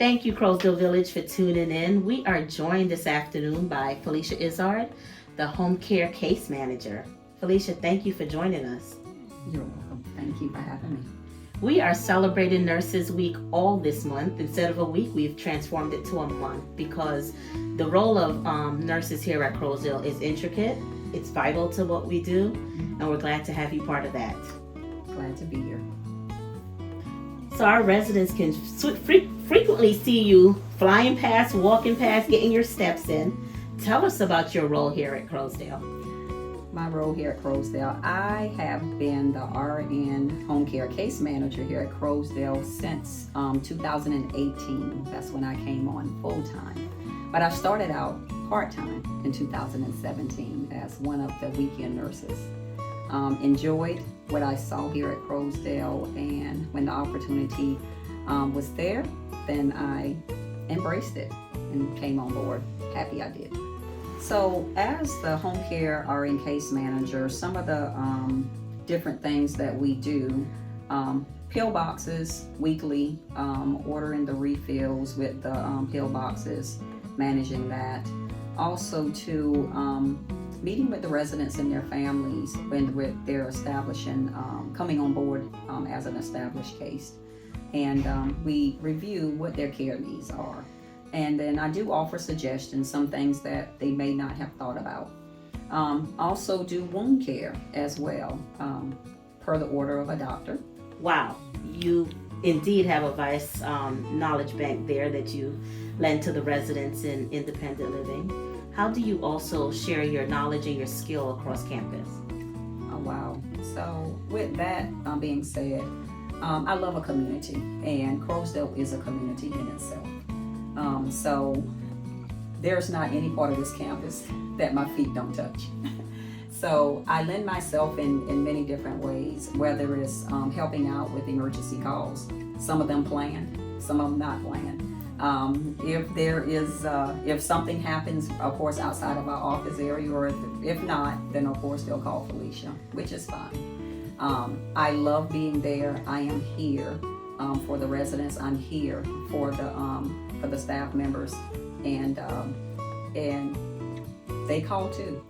Thank you, Crowsdale Village, for tuning in. We are joined this afternoon by Felicia Izzard, the home care case manager. Felicia, thank you for joining us. You're welcome. Thank you for having me. We are celebrating Nurses Week all this month. Instead of a week, we've transformed it to a month because the role of nurses here at Crowsdale is intricate. It's vital to what we do, and we're glad to have you part of that. Glad to be here. So our residents can frequently see you flying past, walking past, getting your steps in. Tell us about your role here at Crowsdale. My role here at Crowsdale, I have been the RN home care case manager here at Crowsdale since 2018. That's when I came on full time. But I started out part time in 2017 as one of the weekend nurses. Enjoyed what I saw here at Crowsdale, and when the opportunity was there, then I embraced it and came on board. Happy I did. So as the home care RN case manager, some of the different things that we do, pill boxes weekly, ordering the refills with the pill boxes, managing that. Also to meeting with the residents and their families when they're establishing, coming on board as an established case. And we review what their care needs are. And then I do offer suggestions, some things that they may not have thought about. Also do wound care as well, per the order of a doctor. Wow, you indeed have a vast knowledge bank there that you lend to the residents in independent living. How do you also share your knowledge and your skill across campus? Oh, wow. So with that being said, I love a community, and Crowsdale is a community in itself. So there's not any part of this campus that my feet don't touch. So I lend myself in many different ways, whether it's helping out with emergency calls. Some of them planned, some of them not planned. If something happens, of course, outside of our office area, or if not, then of course they'll call Felicia, which is fine. I love being there. I am here for the residents. I'm here for the staff members, and they call too.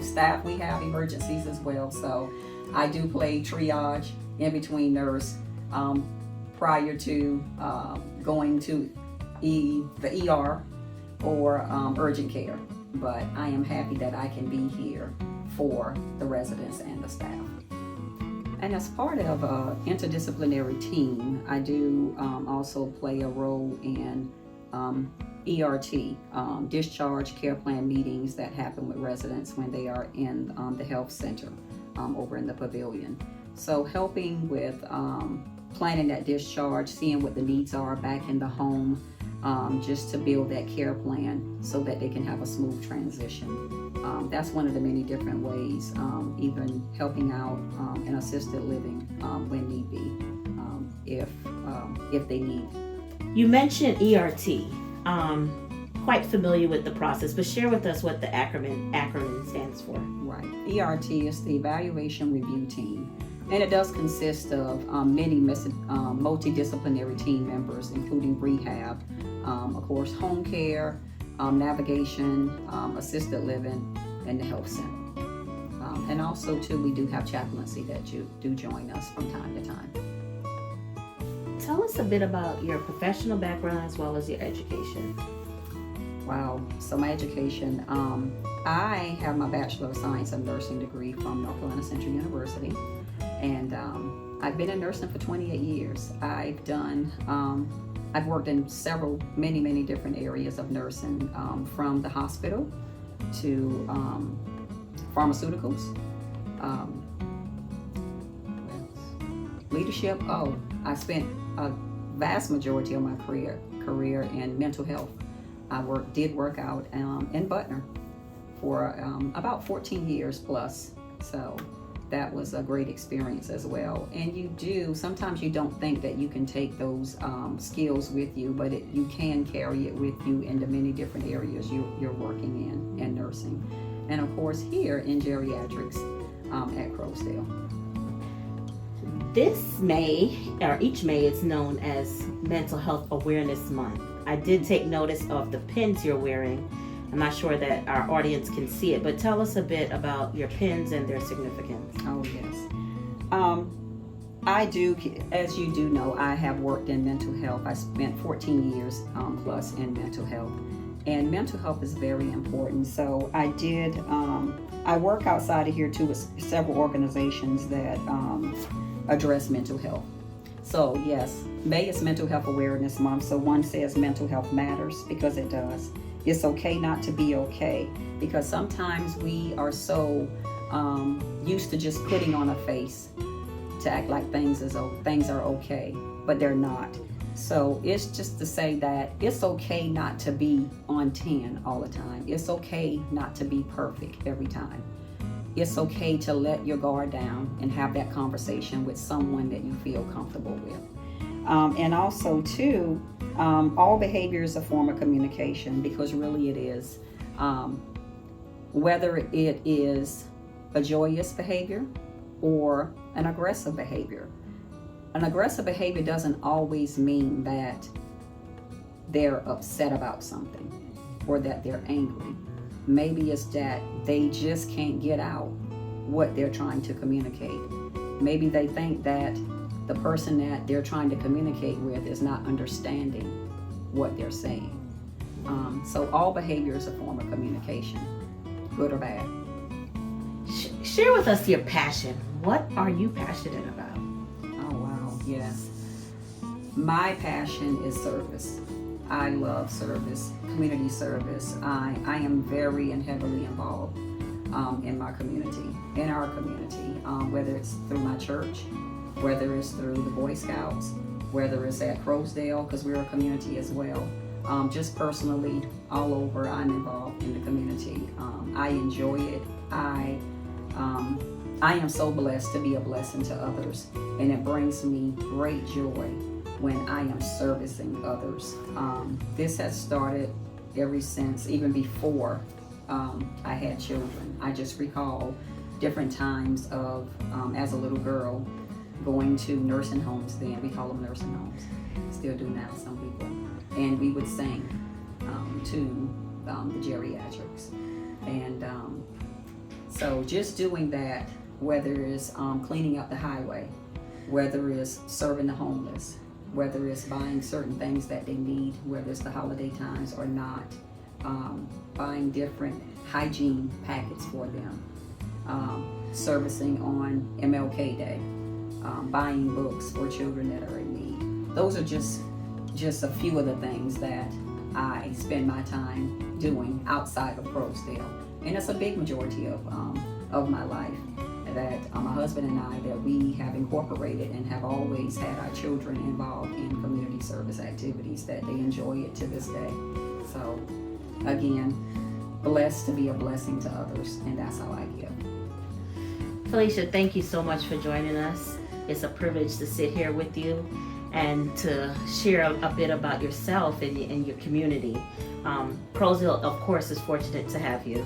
Staff, we have emergencies as well, so I do play triage in between nurse prior to going to the ER or urgent care. But I am happy that I can be here for the residents and the staff. And as part of an interdisciplinary team, I do also play a role in ERT, discharge care plan meetings that happen with residents when they are in the health center over in the pavilion. So helping with planning that discharge, seeing what the needs are back in the home, just to build that care plan so that they can have a smooth transition. That's one of the many different ways, even helping out in assisted living when need be, if they need. You mentioned ERT. Quite familiar with the process, but share with us what the acronym stands for. Right. ERT is the Evaluation Review Team, and it does consist of many multidisciplinary team members, including rehab, of course, home care, navigation, assisted living, and the health center. And also, too, we do have chaplaincy that you do join us from time to time. Tell us a bit about your professional background as well as your education. Wow. So my education, I have my Bachelor of Science in Nursing degree from North Carolina Central University. And I've been in nursing for 28 years. I've worked in many different areas of nursing, from the hospital to pharmaceuticals, leadership. I spent a vast majority of my career in mental health. I did work out in Butner for about 14 years plus. So that was a great experience as well. And sometimes you don't think that you can take those skills with you, but you can carry it with you into many different areas you're working in nursing. And of course here in geriatrics at Crowsdale. This May, or each May, is known as Mental Health Awareness Month. I did take notice of the pins you're wearing. I'm not sure that our audience can see it, but tell us a bit about your pins and their significance. Oh, yes. I do, as you do know, I have worked in mental health. I spent 14 years plus in mental health. And mental health is very important. So I work outside of here too with several organizations that address mental health. So yes, May is Mental Health Awareness Month. So one says mental health matters because it does. It's okay not to be okay, because sometimes we are so used to just putting on a face to act like things are okay, but they're not. So it's just to say that it's okay not to be on 10 all the time. It's okay not to be perfect every time. It's okay to let your guard down and have that conversation with someone that you feel comfortable with. And also too, all behavior is a form of communication, because really it is. Whether it is a joyous behavior or an aggressive behavior. An aggressive behavior doesn't always mean that they're upset about something or that they're angry. Maybe it's that they just can't get out what they're trying to communicate. Maybe they think that the person that they're trying to communicate with is not understanding what they're saying. So all behavior is a form of communication, good or bad. Share with us your passion. What are you passionate about? Oh, wow, yes. My passion is service. I love service, community service. I am very and heavily involved in my community, in our community, whether it's through my church, whether it's through the Boy Scouts, whether it's at Crowsdale, because we're a community as well. Just personally, all over, I'm involved in the community. I enjoy it. I am so blessed to be a blessing to others, and it brings me great joy when I am servicing others. This has started ever since, even before I had children. I just recall different times of, as a little girl, going to nursing homes then. We call them nursing homes. Still do now, some people. And we would sing to the geriatrics. And so just doing that, whether it's cleaning up the highway, whether it's serving the homeless, whether it's buying certain things that they need, whether it's the holiday times or not, buying different hygiene packets for them, servicing on MLK Day, buying books for children that are in need. Those are just a few of the things that I spend my time doing outside of Crowsdale. And it's a big majority of my life that my husband and I, that we have incorporated and have always had our children involved in community service activities, that they enjoy it to this day. So again, blessed to be a blessing to others, and that's how I give. Felicia, thank you so much for joining us. It's a privilege to sit here with you and to share a bit about yourself and your community. Crowsdale, of course, is fortunate to have you,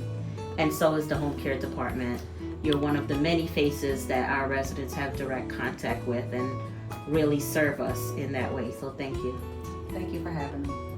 and so is the home care department. You're one of the many faces that our residents have direct contact with and really serve us in that way. So thank you. Thank you for having me.